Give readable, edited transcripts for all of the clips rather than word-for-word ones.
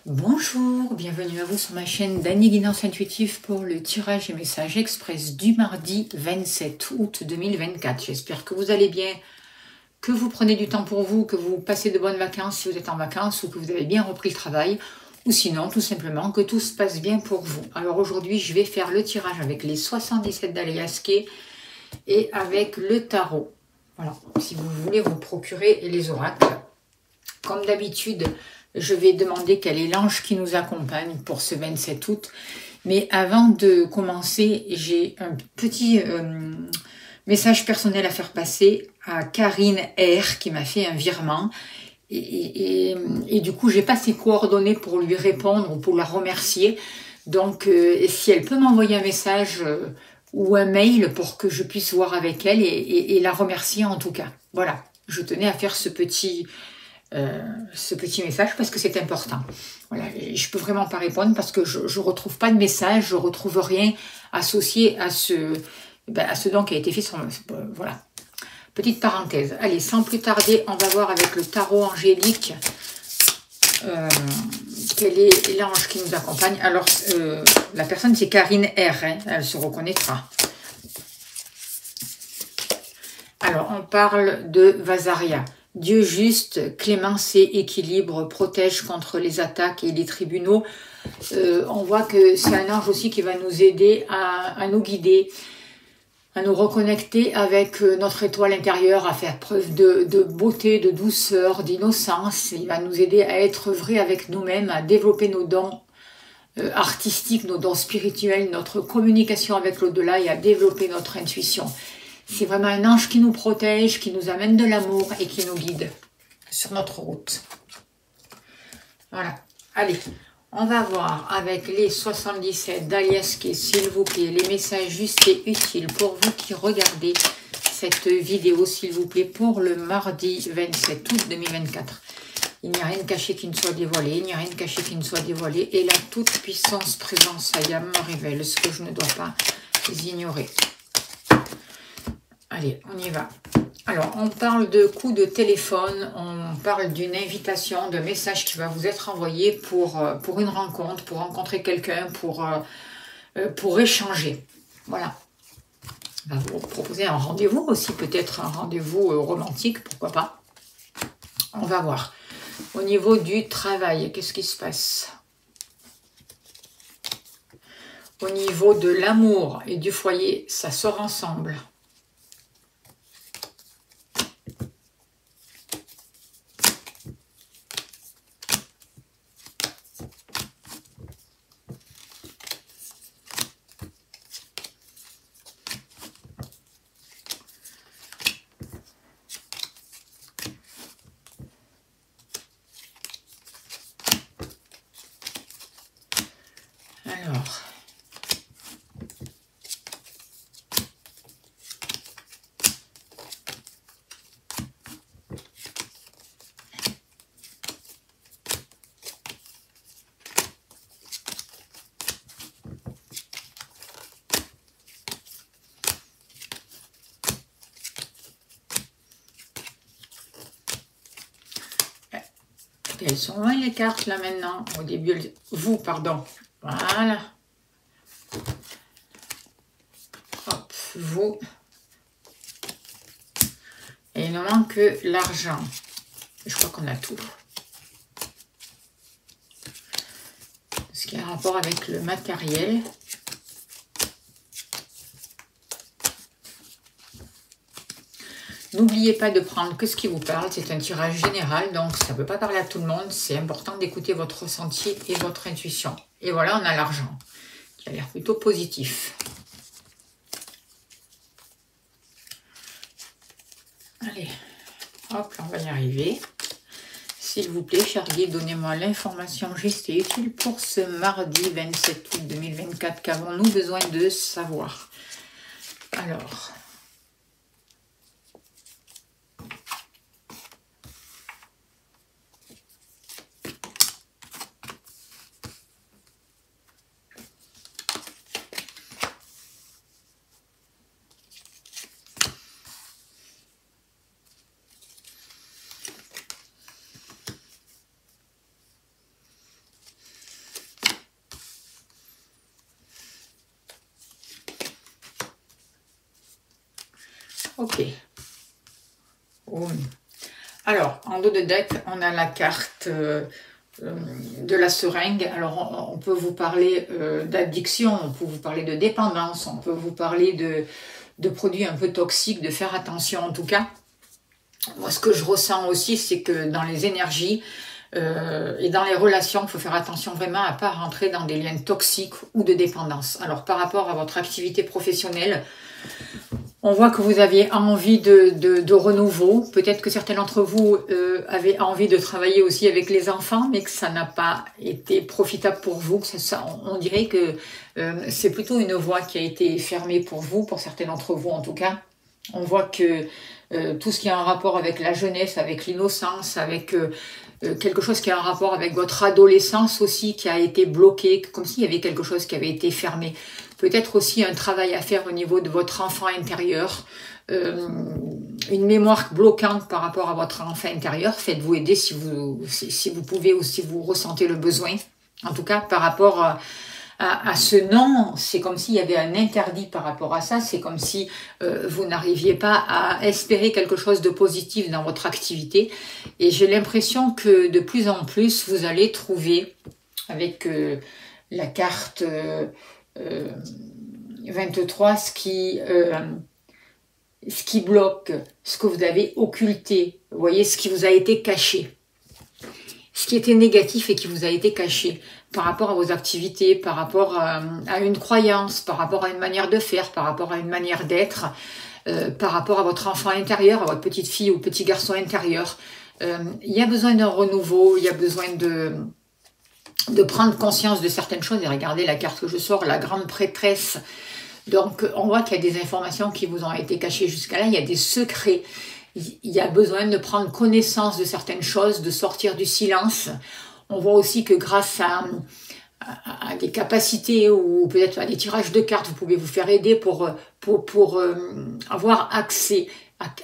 Bonjour, bienvenue à vous sur ma chaîne d'Annie Guidance Intuitive pour le tirage et message express du mardi 27 août 2024. J'espère que vous allez bien, que vous prenez du temps pour vous, que vous passez de bonnes vacances si vous êtes en vacances ou que vous avez bien repris le travail ou sinon tout simplement que tout se passe bien pour vous. Alors aujourd'hui je vais faire le tirage avec les 77 d'Aliaské et avec le tarot. Voilà, si vous voulez vous procurer les oracles. Comme d'habitude, je vais demander quel est l'ange qui nous accompagne pour ce 27 août. Mais avant de commencer, j'ai un petit message personnel à faire passer à Karine R qui m'a fait un virement. Et du coup, j'ai pas ses coordonnées pour lui répondre ou pour la remercier. Donc, si elle peut m'envoyer un message ou un mail pour que je puisse voir avec elle et la remercier en tout cas. Voilà, je tenais à faire ce petit message parce que c'est important. Voilà, et je peux vraiment pas répondre parce que je retrouve pas de message, je retrouve rien associé à ce don qui a été fait sur voilà. Petite parenthèse. Allez, sans plus tarder, on va voir avec le tarot angélique quel est l'ange qui nous accompagne. Alors, la personne c'est Karine R, hein, elle se reconnaîtra. Alors, on parle de Vasaria. Dieu juste, clémence et équilibre, protège contre les attaques et les tribunaux. On voit que c'est un ange aussi qui va nous aider à nous guider, à nous reconnecter avec notre étoile intérieure, à faire preuve de beauté, de douceur, d'innocence. Il va nous aider à être vrai avec nous-mêmes, à développer nos dons artistiques, nos dons spirituels, notre communication avec l'au-delà et à développer notre intuition. C'est vraiment un ange qui nous protège, qui nous amène de l'amour et qui nous guide sur notre route. Voilà. Allez, on va voir avec les 77 d'Aliaské, s'il vous plaît, les messages justes et utiles pour vous qui regardez cette vidéo, s'il vous plaît, pour le mardi 27 août 2024. Il n'y a rien de caché qui ne soit dévoilé, il n'y a rien de caché qui ne soit dévoilé, et la toute-puissance présence Ayam me révèle ce que je ne dois pas ignorer. Allez, on y va. Alors, on parle de coups de téléphone, on parle d'une invitation, de message qui va vous être envoyé pour une rencontre, pour rencontrer quelqu'un, pour échanger. Voilà. On va vous proposer un rendez-vous aussi, peut-être un rendez-vous romantique, pourquoi pas. On va voir. Au niveau du travail, qu'est-ce qui se passe? Au niveau de l'amour et du foyer, ça sort ensemble. Elles sont loin les cartes là maintenant. Au début, vous, pardon. Voilà. Hop, vous. Et il nous manque l'argent. Je crois qu'on a tout. Ce qui a un rapport avec le matériel. N'oubliez pas de prendre que ce qui vous parle. C'est un tirage général, donc ça ne peut pas parler à tout le monde. C'est important d'écouter votre ressenti et votre intuition. Et voilà, on a l'argent, qui a l'air plutôt positif. Allez, hop, on va y arriver. S'il vous plaît, cher guide, donnez-moi l'information juste et utile pour ce mardi 27 août 2024. Qu'avons-nous besoin de savoir? Alors... Ok. Oh. Alors, en dos de deck, on a la carte de la seringue. Alors, on peut vous parler d'addiction, on peut vous parler de dépendance, on peut vous parler de produits un peu toxiques, de faire attention en tout cas. Moi, ce que je ressens aussi, c'est que dans les énergies et dans les relations, il faut faire attention vraiment à ne pas rentrer dans des liens toxiques ou de dépendance. Alors, par rapport à votre activité professionnelle, on voit que vous aviez envie de renouveau. Peut-être que certains d'entre vous avaient envie de travailler aussi avec les enfants, mais que ça n'a pas été profitable pour vous. On dirait que c'est plutôt une voie qui a été fermée pour vous, pour certains d'entre vous en tout cas. On voit que tout ce qui a un rapport avec la jeunesse, avec l'innocence, avec quelque chose qui a un rapport avec votre adolescence aussi, qui a été bloqué, comme s'il y avait quelque chose qui avait été fermé. Peut-être aussi un travail à faire au niveau de votre enfant intérieur, une mémoire bloquante par rapport à votre enfant intérieur. Faites-vous aider si vous pouvez ou si vous ressentez le besoin. En tout cas, par rapport à ce non, c'est comme s'il y avait un interdit par rapport à ça. C'est comme si vous n'arriviez pas à espérer quelque chose de positif dans votre activité. Et j'ai l'impression que de plus en plus, vous allez trouver avec la carte 23, ce qui bloque, ce que vous avez occulté, vous voyez, ce qui vous a été caché, ce qui était négatif et qui vous a été caché par rapport à vos activités, par rapport à une croyance, par rapport à une manière de faire, par rapport à une manière d'être, par rapport à votre enfant intérieur, à votre petite fille ou petit garçon intérieur. Il y a besoin d'un renouveau, il y a besoin de prendre conscience de certaines choses. Et regardez la carte que je sors, la grande prêtresse. Donc, on voit qu'il y a des informations qui vous ont été cachées jusqu'à là. Il y a des secrets. Il y a besoin de prendre connaissance de certaines choses, de sortir du silence. On voit aussi que grâce à des capacités ou peut-être à des tirages de cartes, vous pouvez vous faire aider pour avoir accès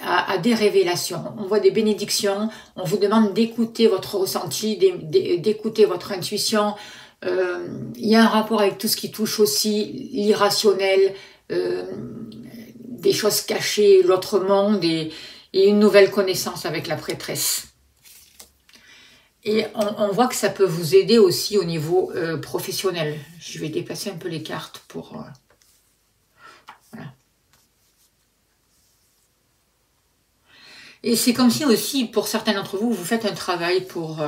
à des révélations. On voit des bénédictions, on vous demande d'écouter votre ressenti, d'écouter votre intuition. Il y a un rapport avec tout ce qui touche aussi l'irrationnel, des choses cachées, l'autre monde et une nouvelle connaissance avec la prêtresse. Et on voit que ça peut vous aider aussi au niveau professionnel. Je vais déplacer un peu les cartes pour... voilà. Et c'est comme si aussi, pour certains d'entre vous, vous faites un travail pour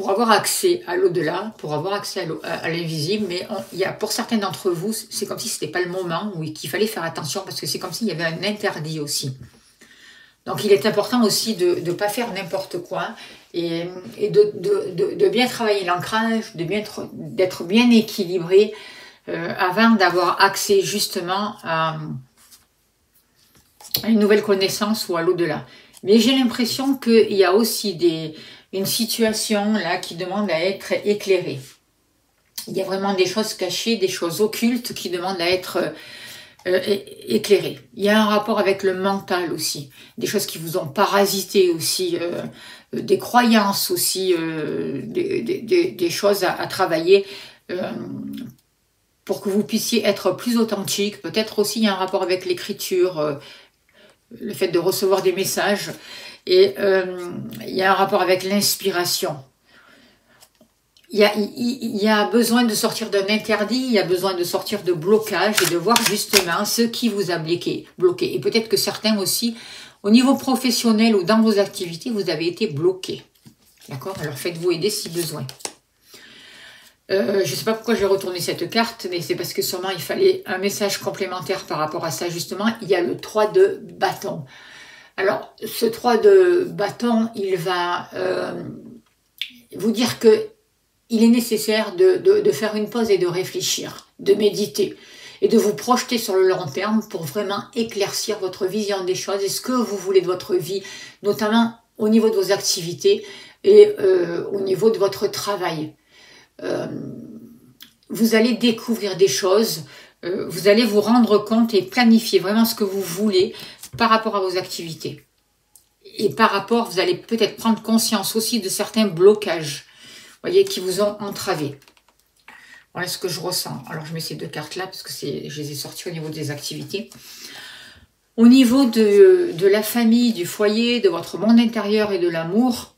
avoir accès à l'au-delà, pour avoir accès à l'invisible. Mais pour certains d'entre vous, c'est comme si ce n'était pas le moment où qu'il fallait faire attention, parce que c'est comme s'il y avait un interdit aussi. Donc, il est important aussi de ne pas faire n'importe quoi et de bien travailler l'ancrage, d'être bien équilibré avant d'avoir accès justement à une nouvelle connaissance ou à l'au-delà. Mais j'ai l'impression qu'il y a aussi une situation là qui demande à être éclairée. Il y a vraiment des choses cachées, des choses occultes qui demandent à être éclairé. Il y a un rapport avec le mental aussi, des choses qui vous ont parasité aussi, des croyances aussi, des choses à travailler pour que vous puissiez être plus authentique. Peut-être aussi il y a un rapport avec l'écriture, le fait de recevoir des messages, et il y a un rapport avec l'inspiration. Il y a besoin de sortir d'un interdit, il y a besoin de sortir de blocage et de voir justement ce qui vous a bloqué. Et peut-être que certains aussi, au niveau professionnel ou dans vos activités, vous avez été bloqués. D'accord? Alors faites-vous aider si besoin. Je ne sais pas pourquoi j'ai retourné cette carte, mais c'est parce que sûrement il fallait un message complémentaire par rapport à ça justement. Il y a le 3 de bâton. Alors ce 3 de bâton, il va vous dire que il est nécessaire de faire une pause et de réfléchir, de méditer et de vous projeter sur le long terme pour vraiment éclaircir votre vision des choses et ce que vous voulez de votre vie, notamment au niveau de vos activités et au niveau de votre travail. Vous allez découvrir des choses, vous allez vous rendre compte et planifier vraiment ce que vous voulez par rapport à vos activités. Et par rapport, vous allez peut-être prendre conscience aussi de certains blocages, voyez, qui vous ont entravé. Voilà ce que je ressens. Alors, je mets ces deux cartes-là parce que je les ai sorties au niveau des activités. Au niveau de la famille, du foyer, de votre monde intérieur et de l'amour,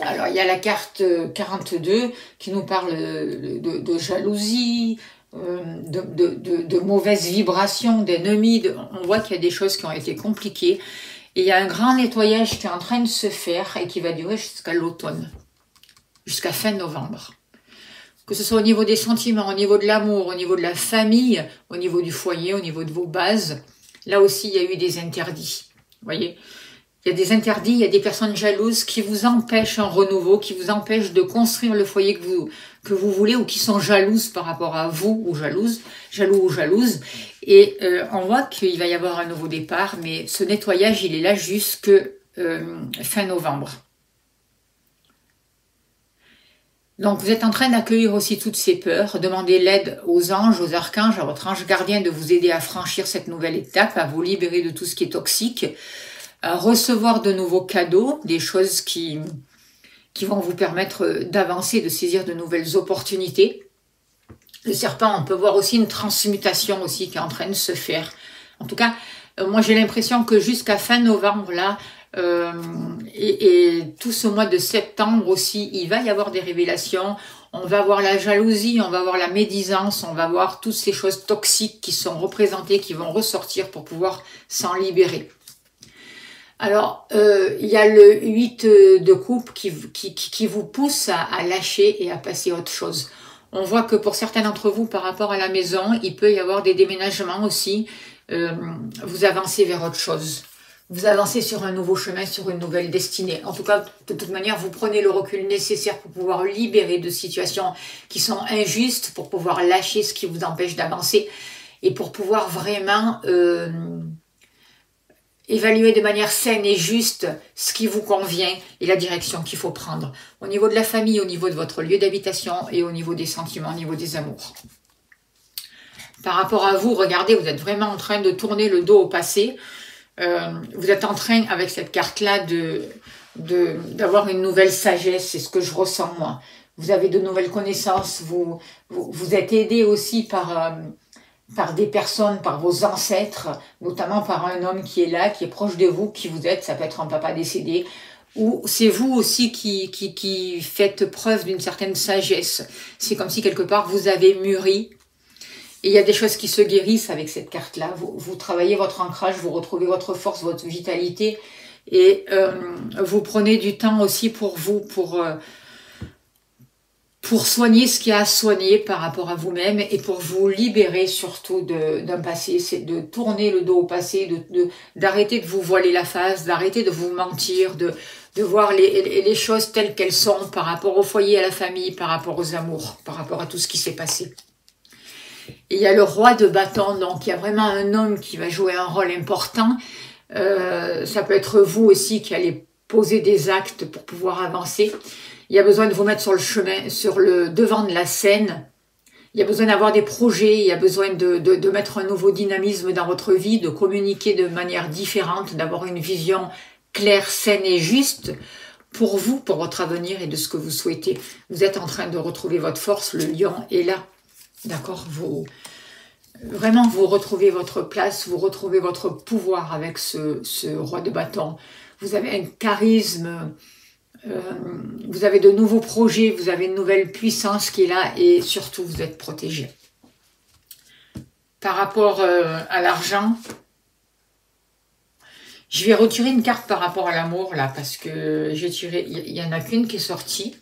alors il y a la carte 42 qui nous parle de jalousie, de mauvaises vibrations, d'ennemis. On voit qu'il y a des choses qui ont été compliquées. Et il y a un grand nettoyage qui est en train de se faire et qui va durer jusqu'à l'automne, jusqu'à fin novembre. Que ce soit au niveau des sentiments, au niveau de l'amour, au niveau de la famille, au niveau du foyer, au niveau de vos bases. Là aussi, il y a eu des interdits. Vous voyez, il y a des interdits, il y a des personnes jalouses qui vous empêchent un renouveau, qui vous empêchent de construire le foyer que vous voulez ou qui sont jalouses par rapport à vous ou jaloux ou jalouses. Et on voit qu'il va y avoir un nouveau départ, mais ce nettoyage, il est là jusque fin novembre. Donc, vous êtes en train d'accueillir aussi toutes ces peurs, demandez l'aide aux anges, aux archanges, à votre ange gardien de vous aider à franchir cette nouvelle étape, à vous libérer de tout ce qui est toxique, à recevoir de nouveaux cadeaux, des choses qui vont vous permettre d'avancer, de saisir de nouvelles opportunités. Le serpent, on peut voir aussi une transmutation aussi qui est en train de se faire. En tout cas, moi j'ai l'impression que jusqu'à fin novembre, là, et tout ce mois de septembre aussi, il va y avoir des révélations. On va voir la jalousie, on va voir la médisance, on va voir toutes ces choses toxiques qui sont représentées, qui vont ressortir pour pouvoir s'en libérer. Alors, il y a le 8 de coupe qui vous pousse à lâcher et à passer à autre chose. On voit que pour certains d'entre vous, par rapport à la maison, il peut y avoir des déménagements aussi. Vous avancez vers autre chose. Vous avancez sur un nouveau chemin, sur une nouvelle destinée. En tout cas, de toute manière, vous prenez le recul nécessaire pour pouvoir libérer de situations qui sont injustes, pour pouvoir lâcher ce qui vous empêche d'avancer et pour pouvoir vraiment évaluer de manière saine et juste ce qui vous convient et la direction qu'il faut prendre. Au niveau de la famille, au niveau de votre lieu d'habitation et au niveau des sentiments, au niveau des amours. Par rapport à vous, regardez, vous êtes vraiment en train de tourner le dos au passé. Vous êtes en train, avec cette carte-là, d'avoir une nouvelle sagesse, c'est ce que je ressens moi. Vous avez de nouvelles connaissances, vous êtes aidé aussi par des personnes, par vos ancêtres, notamment par un homme qui est là, qui est proche de vous, qui vous aide, ça peut être un papa décédé, ou c'est vous aussi qui faites preuve d'une certaine sagesse. C'est comme si quelque part vous avez mûri. Et il y a des choses qui se guérissent avec cette carte-là. Vous travaillez votre ancrage, vous retrouvez votre force, votre vitalité. Et vous prenez du temps aussi pour vous, pour soigner ce qu'il y a à soigner par rapport à vous-même et pour vous libérer surtout d'un passé. C'est de tourner le dos au passé, d'arrêter de vous voiler la face, d'arrêter de vous mentir, de voir les choses telles qu'elles sont par rapport au foyer, à la famille, par rapport aux amours, par rapport à tout ce qui s'est passé. Et il y a le roi de bâton, donc il y a vraiment un homme qui va jouer un rôle important. Ça peut être vous aussi qui allez poser des actes pour pouvoir avancer. Il y a besoin de vous mettre sur le chemin, sur le devant de la scène. Il y a besoin d'avoir des projets, il y a besoin de mettre un nouveau dynamisme dans votre vie, de communiquer de manière différente, d'avoir une vision claire, saine et juste pour vous, pour votre avenir et de ce que vous souhaitez. Vous êtes en train de retrouver votre force, le lion est là. D'accord, vraiment, vous retrouvez votre place, vous retrouvez votre pouvoir avec ce roi de bâton. Vous avez un charisme, vous avez de nouveaux projets, vous avez une nouvelle puissance qui est là et surtout, vous êtes protégé. Par rapport à l'argent, je vais retirer une carte par rapport à l'amour, là, parce que j'ai tiré, il n'y en a qu'une qui est sortie.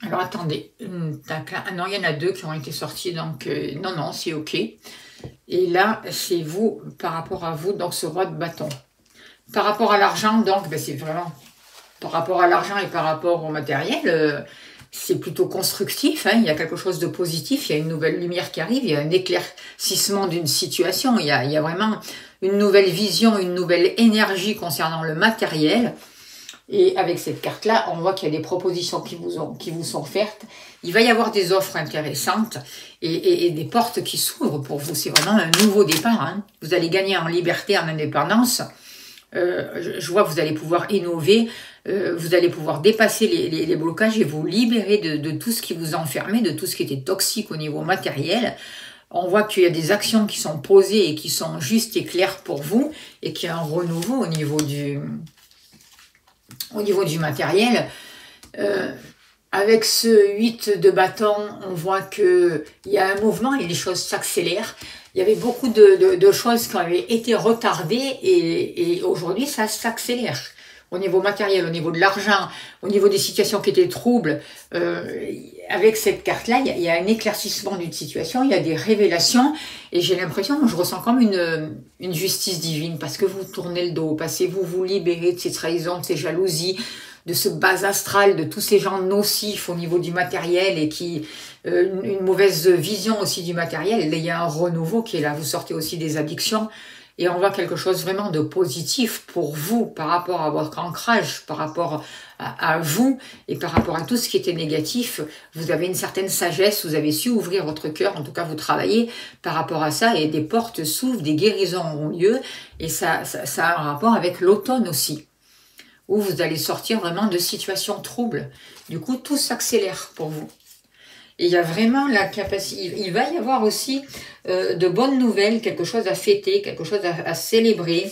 Alors attendez, non, il y en a deux qui ont été sortis, donc non, c'est ok. Et là, c'est vous, par rapport à vous, donc ce roi de bâton. Par rapport à l'argent, donc, ben, c'est vraiment, par rapport à l'argent et par rapport au matériel, c'est plutôt constructif, hein, il y a quelque chose de positif, il y a une nouvelle lumière qui arrive, il y a un éclaircissement d'une situation, il y a vraiment une nouvelle vision, une nouvelle énergie concernant le matériel. Et avec cette carte-là, on voit qu'il y a des propositions qui vous sont offertes. Il va y avoir des offres intéressantes et des portes qui s'ouvrent pour vous. C'est vraiment un nouveau départ. Hein. Vous allez gagner en liberté, en indépendance. Je vois que vous allez pouvoir innover. Vous allez pouvoir dépasser les blocages et vous libérer de tout ce qui vous enfermait, de tout ce qui était toxique au niveau matériel. On voit qu'il y a des actions qui sont posées et qui sont justes et claires pour vous, et qu'il y a un renouveau au niveau du matériel. Avec ce 8 de bâton, on voit qu'il y a un mouvement et les choses s'accélèrent. Il y avait beaucoup de choses qui avaient été retardées et aujourd'hui, ça s'accélère. Au niveau matériel, au niveau de l'argent, au niveau des situations qui étaient troubles, avec cette carte-là, il y a un éclaircissement d'une situation, il y a des révélations, et j'ai l'impression, je ressens comme une justice divine, parce que vous tournez le dos, parce que vous vous libérez de ces trahisons, de ces jalousies, de ce bas astral, de tous ces gens nocifs au niveau du matériel, et qui une mauvaise vision aussi du matériel. Et il y a un renouveau qui est là, vous sortez aussi des addictions, et on voit quelque chose vraiment de positif pour vous par rapport à votre ancrage, par rapport à vous et par rapport à tout ce qui était négatif. Vous avez une certaine sagesse, vous avez su ouvrir votre cœur, en tout cas vous travaillez par rapport à ça et des portes s'ouvrent, des guérisons ont lieu et ça a un rapport avec l'automne aussi, où vous allez sortir vraiment de situations troubles. Du coup, tout s'accélère pour vous. Et il y a vraiment la capacité, il va y avoir aussi de bonnes nouvelles, quelque chose à fêter, quelque chose à célébrer.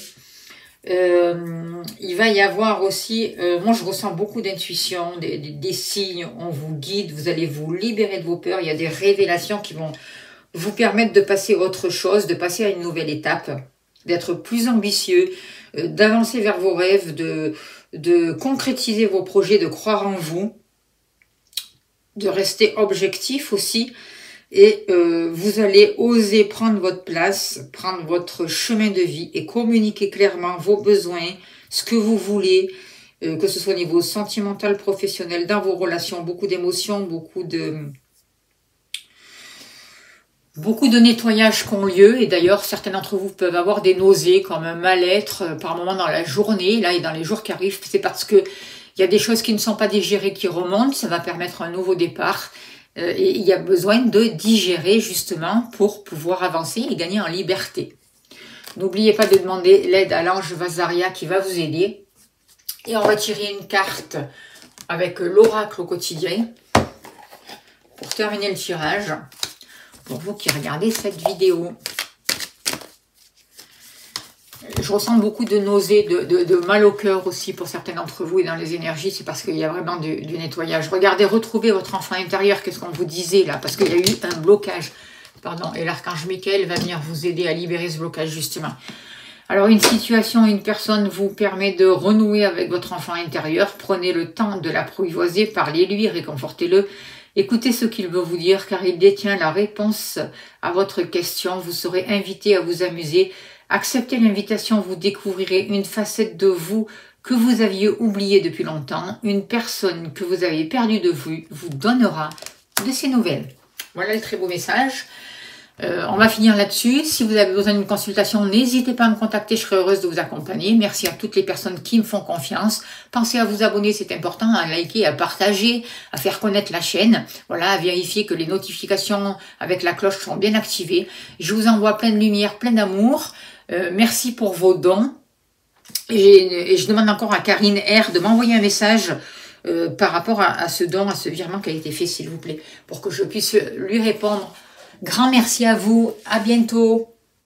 Il va y avoir aussi, moi je ressens beaucoup d'intuition, des signes, on vous guide, vous allez vous libérer de vos peurs, il y a des révélations qui vont vous permettre de passer à autre chose, de passer à une nouvelle étape, d'être plus ambitieux, d'avancer vers vos rêves, de concrétiser vos projets, de croire en vous, de rester objectif aussi, et vous allez oser prendre votre place, prendre votre chemin de vie et communiquer clairement vos besoins, ce que vous voulez, que ce soit au niveau sentimental, professionnel, dans vos relations, beaucoup d'émotions, beaucoup de nettoyages qui ont lieu, et d'ailleurs certains d'entre vous peuvent avoir des nausées, comme un mal-être par moment dans la journée, là et dans les jours qui arrivent, c'est parce que il y a des choses qui ne sont pas digérées qui remontent, ça va permettre un nouveau départ. Et il y a besoin de digérer justement pour pouvoir avancer et gagner en liberté. N'oubliez pas de demander l'aide à l'ange Vazaria qui va vous aider. Et on va tirer une carte avec l'oracle au quotidien pour terminer le tirage. Pour vous qui regardez cette vidéo. Je ressens beaucoup de nausées, de mal au cœur aussi pour certains d'entre vous et dans les énergies, c'est parce qu'il y a vraiment du nettoyage. Regardez, retrouvez votre enfant intérieur, qu'est-ce qu'on vous disait là, parce qu'il y a eu un blocage. Pardon, et l'archange Michael va venir vous aider à libérer ce blocage justement. Alors une situation, une personne vous permet de renouer avec votre enfant intérieur, prenez le temps de l'apprivoiser, parlez-lui, réconfortez-le. Écoutez ce qu'il veut vous dire car il détient la réponse à votre question, vous serez invité à vous amuser. Acceptez l'invitation, vous découvrirez une facette de vous que vous aviez oubliée depuis longtemps. Une personne que vous avez perdue de vue vous donnera de ses nouvelles. Voilà le très beau message. On va finir là-dessus. Si vous avez besoin d'une consultation, n'hésitez pas à me contacter, je serai heureuse de vous accompagner. Merci à toutes les personnes qui me font confiance. Pensez à vous abonner, c'est important, à liker, à partager, à faire connaître la chaîne. Voilà, à vérifier que les notifications avec la cloche sont bien activées. Je vous envoie plein de lumière, plein d'amour. Merci pour vos dons. Et je demande encore à Karine R de m'envoyer un message par rapport à ce don, à ce virement qui a été fait, s'il vous plaît, pour que je puisse lui répondre. Grand merci à vous, à bientôt.